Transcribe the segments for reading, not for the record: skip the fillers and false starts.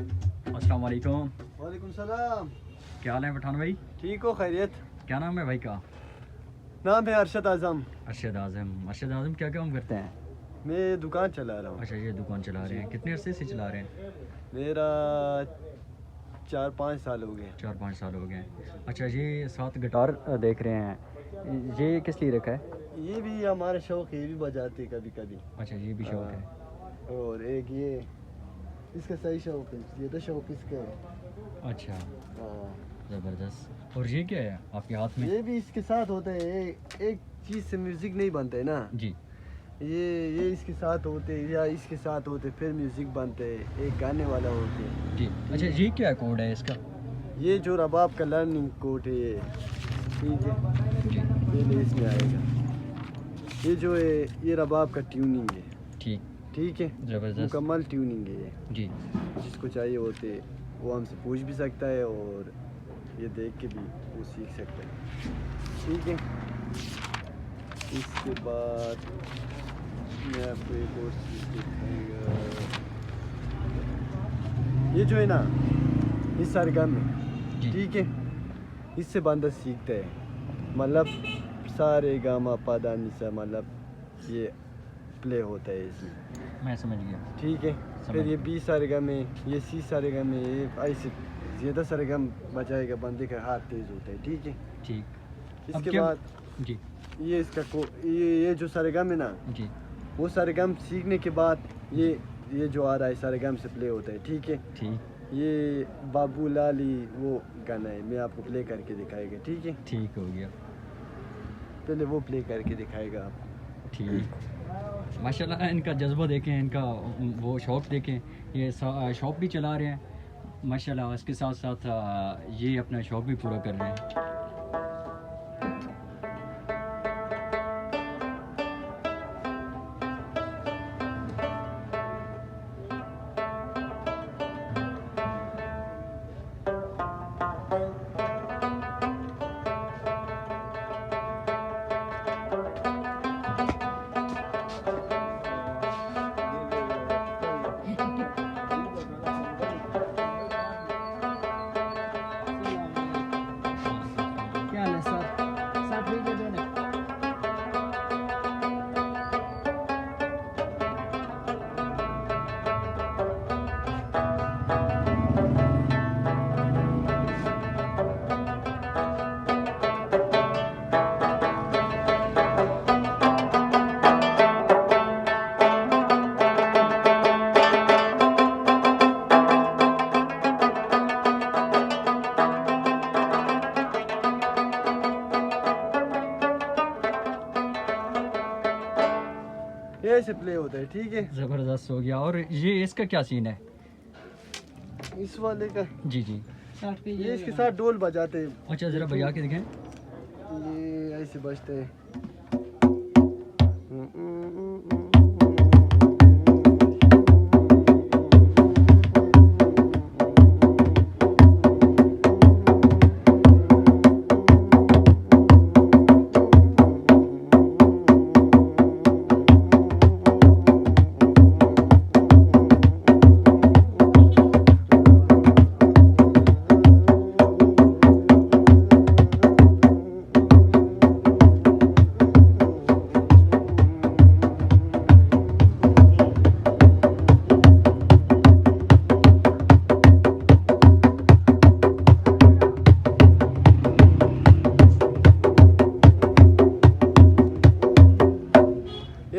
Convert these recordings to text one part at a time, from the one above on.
अस्सलाम वालेकुम। वालेकुम सलाम। क्या हाल है पठान भाई? ठीक हो? खैरियत? क्या नाम है भाई का? नाम है अरशद आज़म। अरशद आज़म। अरशद आज़म क्या काम करते हैं? मैं दुकान चला रहा हूँ। अच्छा, ये दुकान चला रहे हैं। कितने अरसे से चला रहे हैं? मेरा 4-5 साल हो गए। 4-5 साल हो गए। अच्छा, ये साथ गिटार देख रहे हैं, ये किस लिए रखा है? ये भी हमारा शौक है, ये भी बजाते कभी कभी। अच्छा, ये भी शौक है। और एक ये इसका सही शौक है, ये तो शौक इसका है। अच्छा, हाँ। ज़बरदस्त। और ये क्या है आपके हाथ में? ये भी इसके साथ होता है। एक चीज़ से म्यूज़िक नहीं बनता है ना जी। ये इसके साथ होते या इसके साथ होते फिर म्यूज़िक बनते है, एक गाने वाला होते है। जी। अच्छा, ये क्या कोड है इसका? ये जो रबाब का लर्निंग कोड है ये, ठीक है, पहले इसमें आएगा। ये जो है ये रबाब का ट्यूनिंग है। ठीक है, ज़बरदस्त, मुकम्मल ट्यूनिंग है ये। जी। जिसको चाहिए होते वो हमसे पूछ भी सकता है और ये देख के भी वो सीख सकता है। ठीक है, इसके बाद मैं आपको एक और चीज़ दिखाऊंगा। ये जो है ना ये सरगम है, ठीक है, इससे बंदा सीखता है। मतलब सारे गामा पा नी सा, मतलब ये प्ले होता है इसमें। मैं समझ गया। ठीक है, फिर ये बी सरगम है, ये सी सरगम है, ये ऐसे ज़्यादा सरगम बजाएगा बंदे का हाथ तेज़ होता है। ठीक है, ठीक। इसके बाद जी, ये इसका ये जो सरगम है ना, जी, वो सरगम सीखने के बाद ये जो आ रहा है सरगम से प्ले होता है। ठीक है, ठीक, ये बाबू लाली वो गाना है, मैं आपको प्ले करके दिखाएगा। ठीक है, ठीक हो गया। पहले वो प्ले करके दिखाएगा आपको। ठीक। माशाल्लाह, इनका जज्बा देखें, इनका वो शौक़ देखें। ये शॉप भी चला रहे हैं माशाल्लाह, इसके साथ साथ ये अपना शौक़ भी पूरा कर रहे हैं। ऐसे प्ले होता है। ठीक है, ज़बरदस्त हो गया। और ये इसका क्या सीन है? इस वाले का जी, जी। ये इसके साथ डोल बजाते हैं। अच्छा, ज़रा बजा के दिखाएं। ये ऐसे बजते हैं।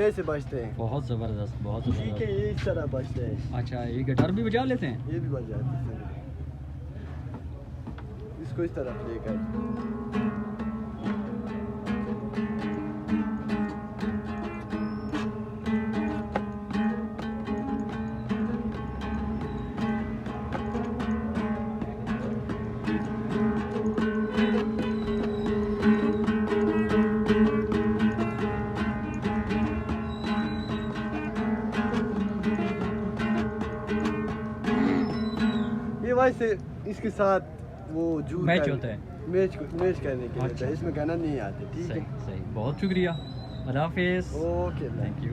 ऐसे बजते हैं। बहुत ज़बरदस्त, बहुत ठीक है, ज़बरदस्त। ये इस तरह बजते हैं। अच्छा, ये गिटार भी बजा लेते हैं? ये भी बजाते हैं। इसको इस तरह प्ले कर। वैसे इसके साथ वो जूर मैच होता है, मैच करने के लिए होता है। इसमें गाना नहीं आते। ठीक है, सही, बहुत शुक्रिया। अल्लाह हाफिज़। Okay, thank you.